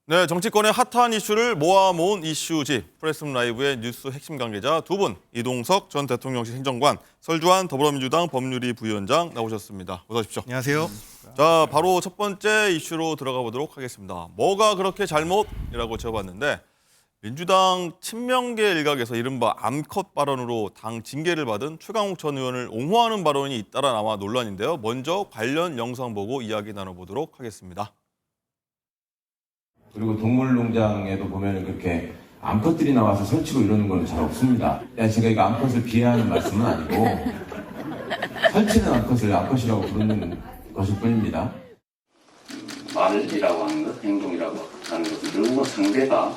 네, 정치권의 핫한 이슈를 모아모은 이슈집 프레스룸 라이브의 뉴스 핵심 관계자 두 분, 이동석 전 대통령실 행정관, 설주환 더불어민주당 법률위 부위원장 나오셨습니다. 어서 오십시오. 안녕하세요. 자, 바로 첫 번째 이슈로 들어가 보도록 하겠습니다. 뭐가 그렇게 잘못이라고 적어봤는데 민주당 친명계 일각에서 이른바 암컷 발언으로 당 징계를 받은 최강욱 전 의원을 옹호하는 발언이 잇따라 나와 논란인데요. 먼저 관련 영상 보고 이야기 나눠보도록 하겠습니다. 그리고 동물농장에도 보면 그렇게 암컷들이 나와서 설치고 이러는 건 잘 없습니다. 제가 이거 암컷을 비하하는 말씀은 아니고 설치는 암컷을 암컷이라고 부르는 것일 뿐입니다. 말이라고 하는 것, 행동이라고 하는 것은 결국은 상대가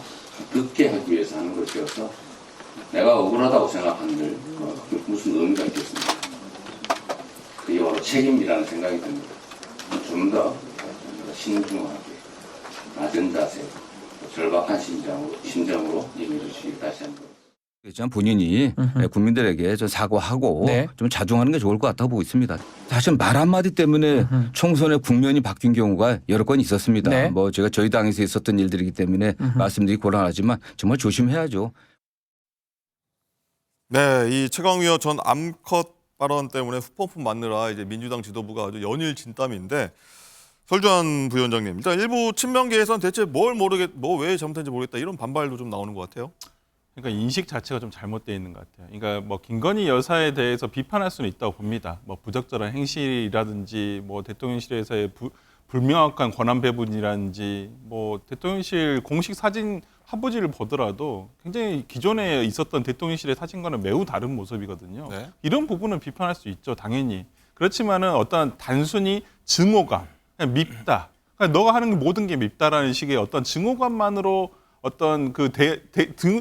듣게 하기 위해서 하는 것이어서 내가 억울하다고 생각하는들 무슨 의미가 있겠습니까? 그게 바로 책임이라는 생각이 듭니다. 좀 더 신중하게 낮은 자세, 절박한 심정으로 임해 주시기 다시 한번. 전 본인이 국민들에게 좀 사과하고 네. 좀 자중하는 게 좋을 것 같다고 보고 있습니다. 사실 말 한마디 때문에 총선의 국면이 바뀐 경우가 여러 건 있었습니다. 네. 뭐 제가 저희 당에서 있었던 일들이기 때문에 말씀드리기 곤란하지만 정말 조심해야죠. 네, 이 최강욱 의원 전 암컷 발언 때문에 후폭풍 맞느라 이제 민주당 지도부가 아주 연일 진땀인데 설주환 부위원장님, 일단 일부 친명계에서는 대체 뭐 왜 잘못했는지 모르겠다 이런 반발도 좀 나오는 것 같아요. 그러니까 인식 자체가 좀 잘못되어 있는 것 같아요. 그러니까 뭐 김건희 여사에 대해서 비판할 수는 있다고 봅니다. 뭐 부적절한 행실이라든지 뭐 대통령실에서의 불명확한 권한 배분이라든지 뭐 대통령실 공식 사진 화보지를 보더라도 굉장히 기존에 있었던 대통령실의 사진과는 매우 다른 모습이거든요. 네. 이런 부분은 비판할 수 있죠, 당연히. 그렇지만은 어떤 단순히 증오감, 그냥 밉다. 그러니까 너가 하는 모든 게 밉다라는 식의 어떤 증오감만으로 어떤 그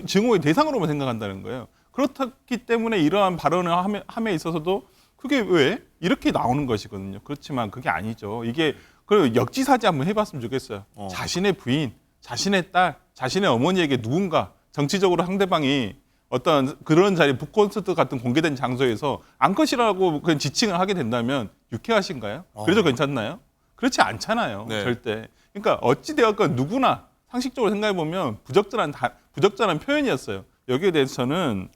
증오의 대상으로만 생각한다는 거예요. 그렇기 때문에 이러한 발언을 함에 있어서도 그게 왜 이렇게 나오는 것이거든요. 그렇지만 그게 아니죠. 이게 그 역지사지 한번 해봤으면 좋겠어요. 자신의 부인, 자신의 딸, 자신의 어머니에게 누군가 정치적으로 상대방이 어떤 그런 자리 북콘서트 같은 공개된 장소에서 암컷이라고 그냥 지칭을 하게 된다면 유쾌하신가요? 그래도 괜찮나요? 그렇지 않잖아요. 네. 절대. 그러니까 어찌되었건 누구나 상식적으로 생각해보면 부적절한 표현이었어요. 여기에 대해서는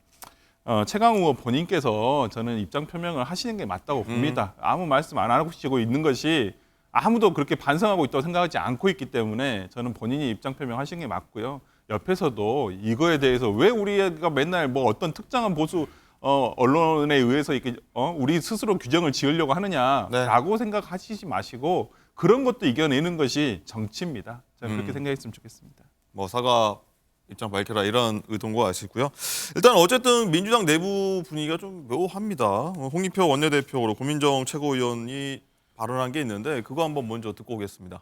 최강욱 의원 본인께서 저는 입장 표명을 하시는 게 맞다고 봅니다. 아무 말씀 안 하시고 있는 것이 아무도 그렇게 반성하고 있다고 생각하지 않고 있기 때문에 저는 본인이 입장 표명하시는 게 맞고요. 옆에서도 이거에 대해서 왜 우리가 맨날 뭐 어떤 특정한 보수 언론에 의해서 이렇게 우리 스스로 규정을 지으려고 하느냐라고 생각하시지 마시고 그런 것도 이겨내는 것이 정치입니다. 저는 그렇게 생각했으면 좋겠습니다. 뭐 사과 입장 밝혀라 이런 의도인 거 아시고요. 일단 어쨌든 민주당 내부 분위기가 좀 묘합니다. 홍익표 원내대표로 고민정 최고위원이 발언한 게 있는데 그거 한번 먼저 듣고 오겠습니다.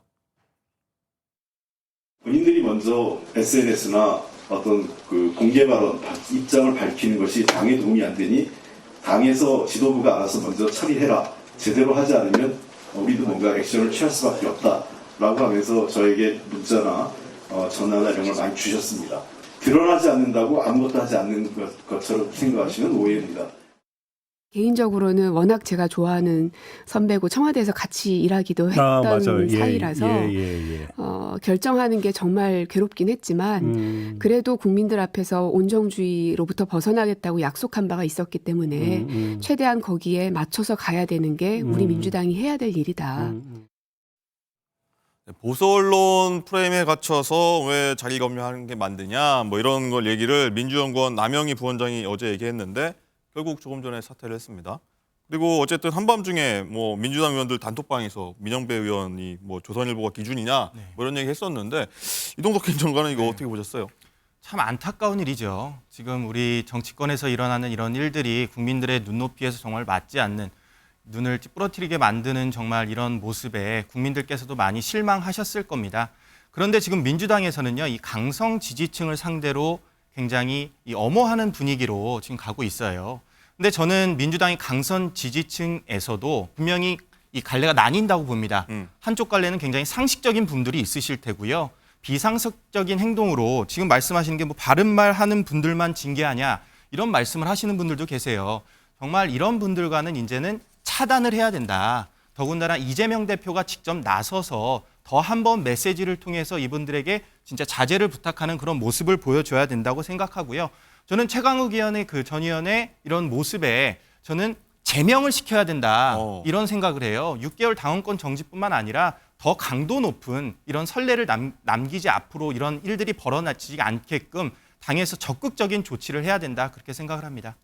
본인들이 먼저 SNS나 어떤 그 공개 발언, 입장을 밝히는 것이 당에 도움이 안 되니 당에서 지도부가 알아서 먼저 처리해라. 제대로 하지 않으면 우리도 뭔가 액션을 취할 수밖에 없다라고 하면서 저에게 문자나 전화나 이런 걸 많이 주셨습니다. 드러나지 않는다고 아무것도 하지 않는 것처럼 생각하시는 오해입니다. 개인적으로는 워낙 제가 좋아하는 선배고 청와대에서 같이 일하기도 했던 사이라서 결정하는 게 정말 괴롭긴 했지만 그래도 국민들 앞에서 온정주의로부터 벗어나겠다고 약속한 바가 있었기 때문에 최대한 거기에 맞춰서 가야 되는 게 우리 민주당이 해야 될 일이다. 보수 언론 프레임에 갇혀서 왜 자기 검열하는 게 만드냐 뭐 이런 걸 얘기를 민주연구원 남영희 부원장이 어제 얘기했는데 결국 조금 전에 사퇴를 했습니다. 그리고 어쨌든 한밤중에 뭐 민주당 의원들 단톡방에서 민영배 의원이 뭐 조선일보가 기준이냐 뭐 이런 얘기 했었는데 이동석 행정관은 이거 어떻게 보셨어요? 참 안타까운 일이죠. 지금 우리 정치권에서 일어나는 이런 일들이 국민들의 눈높이에서 정말 맞지 않는 눈을 찌푸러뜨리게 만드는 정말 이런 모습에 국민들께서도 많이 실망하셨을 겁니다. 그런데 지금 민주당에서는요, 이 강성 지지층을 상대로 굉장히 이 엄호하는 분위기로 지금 가고 있어요. 근데 저는 민주당이 강성 지지층에서도 분명히 이 갈래가 나뉜다고 봅니다. 한쪽 갈래는 굉장히 상식적인 분들이 있으실 테고요. 비상식적인 행동으로 지금 말씀하시는 게 뭐 바른 말 하는 분들만 징계하냐 이런 말씀을 하시는 분들도 계세요. 정말 이런 분들과는 이제는 차단을 해야 된다. 더군다나 이재명 대표가 직접 나서서 더 한 번 메시지를 통해서 이분들에게 진짜 자제를 부탁하는 그런 모습을 보여줘야 된다고 생각하고요. 저는 최강욱 의원의 그 전 의원의 이런 모습에 저는 제명을 시켜야 된다 이런 생각을 해요. 6개월 당원권 정지뿐만 아니라 더 강도 높은 이런 선례를 남기지 앞으로 이런 일들이 벌어지지 않게끔 당에서 적극적인 조치를 해야 된다 그렇게 생각을 합니다.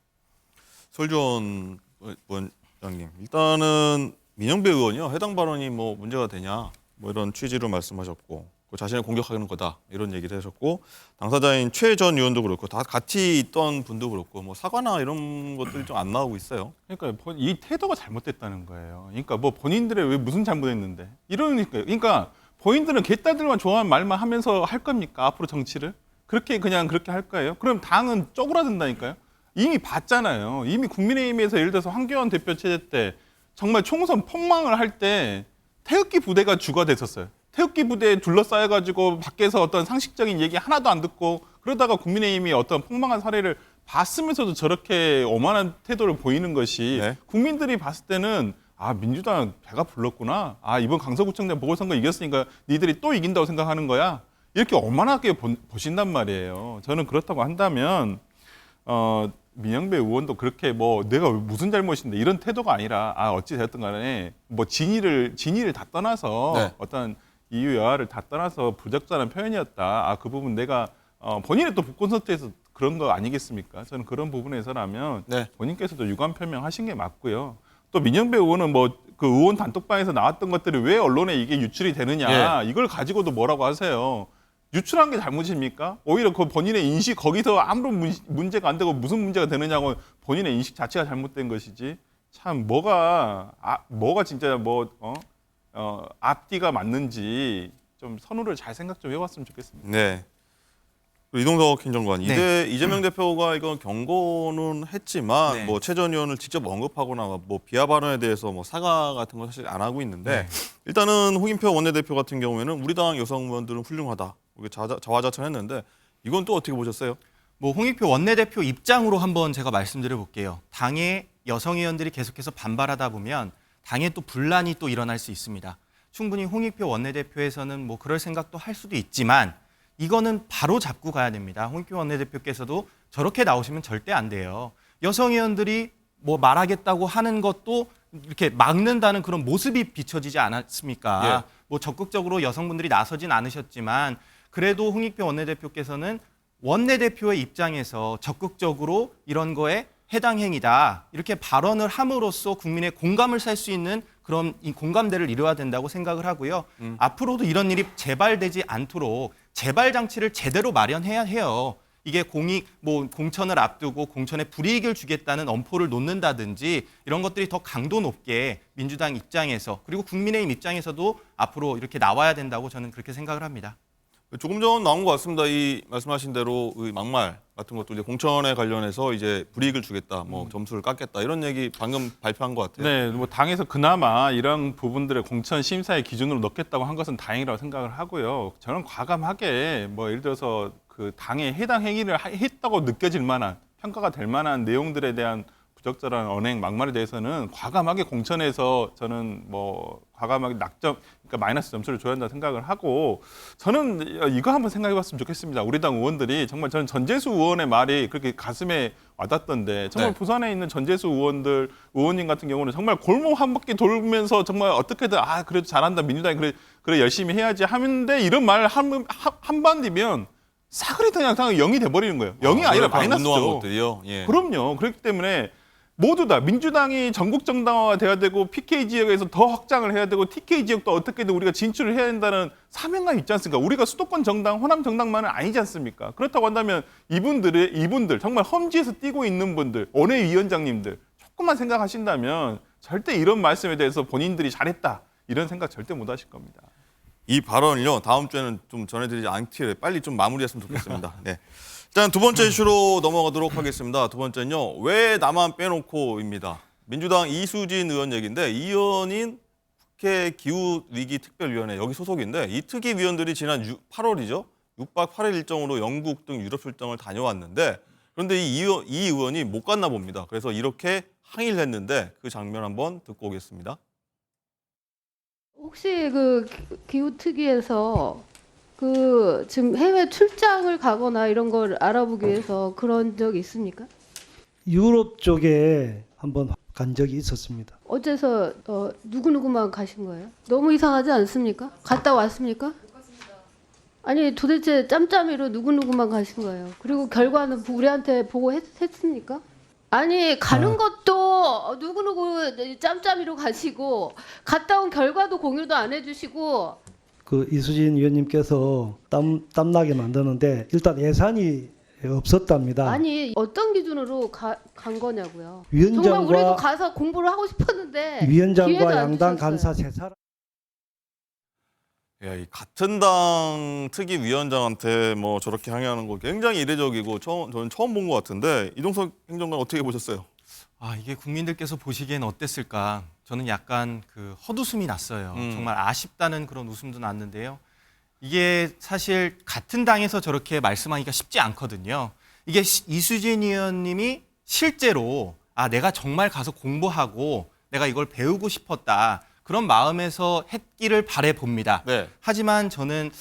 설주원 원장님, 일단은 민영배 의원이요 해당 발언이 뭐 문제가 되냐 뭐 이런 취지로 말씀하셨고 자신을 공격하는 거다 이런 얘기를 하셨고 당사자인 최 전 의원도 그렇고 다 같이 있던 분도 그렇고 뭐 사과나 이런 것들이 좀 안 나오고 있어요. 그러니까 이 태도가 잘못됐다는 거예요. 그러니까 뭐 본인들의 왜 무슨 잘못했는데 이러니까요. 그러니까 본인들은 개딸들만 좋아하는 말만 하면서 할 겁니까? 앞으로 정치를 그렇게 그냥 그렇게 할 거예요? 그럼 당은 쪼그라든다니까요. 이미 봤잖아요. 이미 국민의힘에서 예를 들어서 황교안 대표 체제 때 정말 총선 폭망을 할 때 태극기 부대가 주가 됐었어요. 태극기 부대에 둘러싸여가지고 밖에서 어떤 상식적인 얘기 하나도 안 듣고 그러다가 국민의힘이 어떤 폭망한 사례를 봤으면서도 저렇게 오만한 태도를 보이는 것이 네. 국민들이 봤을 때는 아 민주당 배가 불렀구나. 아 이번 강서구청장 보궐선거 이겼으니까 니들이 또 이긴다고 생각하는 거야. 이렇게 오만하게 보신단 말이에요. 저는 그렇다고 한다면 민영배 의원도 그렇게 뭐 내가 무슨 잘못인데 이런 태도가 아니라 아 어찌 되었든 간에 뭐 진위를 다 떠나서 네. 어떤 이유 여하를 다 떠나서 부적절한 표현이었다. 아 그 부분 내가 본인의 또 북콘서트에서 그런 거 아니겠습니까? 저는 그런 부분에서라면 네. 본인께서도 유감 표명하신 게 맞고요. 또 민영배 의원은 뭐 그 의원 단톡방에서 나왔던 것들이 왜 언론에 이게 유출이 되느냐 이걸 가지고도 뭐라고 하세요. 유출한 게 잘못입니까? 오히려 그 본인의 인식 거기서 아무런 문제가 안 되고 무슨 문제가 되느냐고 본인의 인식 자체가 잘못된 것이지 참 뭐가 진짜 앞뒤가 맞는지 좀 선후를 잘 생각 좀 해봤으면 좋겠습니다. 네. 이동석 행정관, 네. 이재명 대표가 이건 경고는 했지만 네. 뭐 최 전 의원을 직접 언급하거나 뭐 비하 발언에 대해서 뭐 사과 같은 건 사실 안 하고 있는데 일단은 홍인표 원내대표 같은 경우에는 우리 당 여성 의원들은 훌륭하다 이렇게 자화자찬했는데 이건 또 어떻게 보셨어요? 뭐 홍익표 원내대표 입장으로 한번 제가 말씀드려 볼게요. 당의 여성 의원들이 계속해서 반발하다 보면 당에 또 분란이 또 일어날 수 있습니다. 충분히 홍익표 원내대표에서는 뭐 그럴 생각도 할 수도 있지만 이거는 바로 잡고 가야 됩니다. 홍익표 원내대표께서도 저렇게 나오시면 절대 안 돼요. 여성 의원들이 뭐 말하겠다고 하는 것도 이렇게 막는다는 그런 모습이 비춰지지 않았습니까? 예. 뭐 적극적으로 여성분들이 나서진 않으셨지만 그래도 홍익표 원내대표께서는 원내대표의 입장에서 적극적으로 이런 거에 해당 행위다 이렇게 발언을 함으로써 국민의 공감을 살 수 있는 그런 이 공감대를 이루어야 된다고 생각을 하고요. 앞으로도 이런 일이 재발되지 않도록 재발 장치를 제대로 마련해야 해요. 이게 공천을 앞두고 공천에 불이익을 주겠다는 엄포를 놓는다든지 이런 것들이 더 강도 높게 민주당 입장에서 그리고 국민의힘 입장에서도 앞으로 이렇게 나와야 된다고 저는 그렇게 생각을 합니다. 조금 전 나온 것 같습니다. 이 말씀하신 대로 의 막말 같은 것도 이제 공천에 관련해서 이제 불이익을 주겠다, 뭐 점수를 깎겠다 이런 얘기 방금 발표한 것 같아요. 네, 뭐 당에서 그나마 이런 부분들을 공천 심사의 기준으로 넣겠다고 한 것은 다행이라고 생각을 하고요. 저는 과감하게 뭐 예를 들어서 그 당에 해당 행위를 했다고 느껴질 만한 평가가 될 만한 내용들에 대한 부적절한 언행, 막말에 대해서는 과감하게 공천에서 저는 뭐 과감하게 그러니까 마이너스 점수를 줘야 한다 생각을 하고 저는 이거 한번 생각해봤으면 좋겠습니다. 우리 당 의원들이 정말 저는 전재수 의원의 말이 그렇게 가슴에 와닿던데 정말 네. 부산에 있는 전재수 의원님 같은 경우는 정말 골목 한 바퀴 돌면서 정말 어떻게든 그래도 잘한다 민주당이 그래 열심히 해야지 하는데 이런 말 한번 뒤면 사그리 그냥 0이 돼버리는 거예요. 0이 아니라 마이너스죠. 운동한 것들이요. 예. 그럼요. 그렇기 때문에 모두 다 민주당이 전국 정당화가 돼야 되고 PK 지역에서 더 확장을 해야 되고 TK 지역도 어떻게든 우리가 진출을 해야 된다는 사명감이 있지 않습니까? 우리가 수도권 정당, 호남 정당만은 아니지 않습니까? 그렇다고 한다면 이분들 정말 험지에서 뛰고 있는 분들, 원외위원장님들 조금만 생각하신다면 절대 이런 말씀에 대해서 본인들이 잘했다 이런 생각 절대 못 하실 겁니다. 이 발언을요 다음 주에는 좀 전해드리지 않기를 빨리 좀 마무리했으면 좋겠습니다. 네. 일단 두 번째 이슈로 넘어가도록 하겠습니다. 두 번째는요 왜 나만 빼놓고입니다. 민주당 이수진 의원 얘기인데 이 의원인 국회 기후위기 특별위원회 여기 소속인데 이 특위위원들이 지난 8월이죠 6박 8일 일정으로 영국 등 유럽 출장을 다녀왔는데 그런데 이 의원이 못 갔나 봅니다. 그래서 이렇게 항의를 했는데 그 장면 한번 듣고 오겠습니다. 혹시 그 기후특위에서 지금 해외 출장을 가거나 이런 걸 알아보기 위해서 그런 적 있습니까? 유럽 쪽에 한번 간 적이 있었습니다. 어째서 누구누구만 가신 거예요? 너무 이상하지 않습니까? 갔다 왔습니까? 아니 도대체 짬짬이로 누구누구만 가신 거예요. 그리고 결과는 우리한테 보고 했습니까? 아니 가는 것도 누구누구 짬짬이로 가시고 갔다 온 결과도 공유도 안 해주시고 그 이수진 위원님께서 땀나게 만드는데 일단 예산이 없었답니다. 아니 어떤 기준으로 간 거냐고요. 위원장과- 정말 우리도 가서 공부를 하고 싶었는데 기회도 위원장과 안 양당 주셨어요. 간사 세 사람. 야, 이 같은 당 특위 위원장한테 뭐 저렇게 항의하는 거 굉장히 이례적이고 저는 처음 본 것 같은데 이종석 행정관 어떻게 보셨어요? 아, 이게 국민들께서 보시기엔 어땠을까? 저는 약간 헛웃음이 났어요. 정말 아쉽다는 그런 웃음도 났는데요. 이게 사실 같은 당에서 저렇게 말씀하기가 쉽지 않거든요. 이게 이수진 의원님이 실제로 내가 정말 가서 공부하고 내가 이걸 배우고 싶었다. 그런 마음에서 했기를 바래 봅니다. 네. 하지만 저는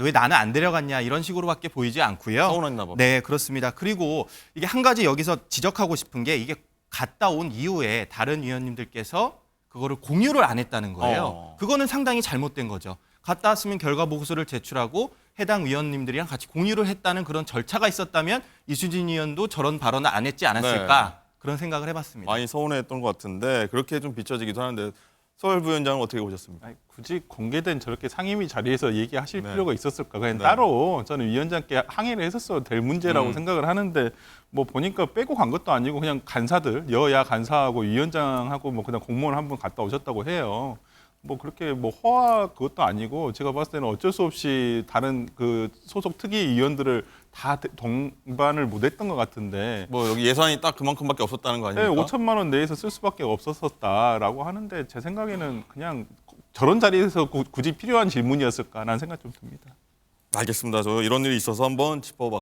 왜 나는 안 데려갔냐 이런 식으로밖에 보이지 않고요. 서운했나 봐. 네, 그렇습니다. 그리고 이게 한 가지 여기서 지적하고 싶은 게 이게 갔다 온 이후에 다른 위원님들께서 그거를 공유를 안 했다는 거예요. 그거는 상당히 잘못된 거죠. 갔다 왔으면 결과 보고서를 제출하고 해당 위원님들이랑 같이 공유를 했다는 그런 절차가 있었다면 이수진 의원도 저런 발언을 안 했지 않았을까 그런 생각을 해봤습니다. 많이 서운했던 것 같은데 그렇게 좀 비춰지기도 하는데 서울 부위원장은 어떻게 보셨습니까? 아니, 굳이 공개된 저렇게 상임위 자리에서 얘기하실 네. 필요가 있었을까? 그냥 네. 따로 저는 위원장께 항의를 했었어도 될 문제라고 생각을 하는데 뭐 보니까 빼고 간 것도 아니고 그냥 간사들 여야 간사하고 위원장하고 뭐 그냥 공무원 한 분 갔다 오셨다고 해요. 뭐 그렇게 뭐 허화 그것도 아니고 제가 봤을 때는 어쩔 수 없이 다른 그 소속 특위위원들을 다 동반을 못했던 것 같은데. 뭐 여기 예산이 딱 그만큼밖에 없었다는 거 네, 아닙니까? 5천만 원 내에서 쓸 수밖에 없었다라고 하는데 제 생각에는 그냥 저런 자리에서 굳이 필요한 질문이었을까라는 생각 좀 듭니다. 알겠습니다. 저 이런 일이 있어서 한번 짚어봤습니다.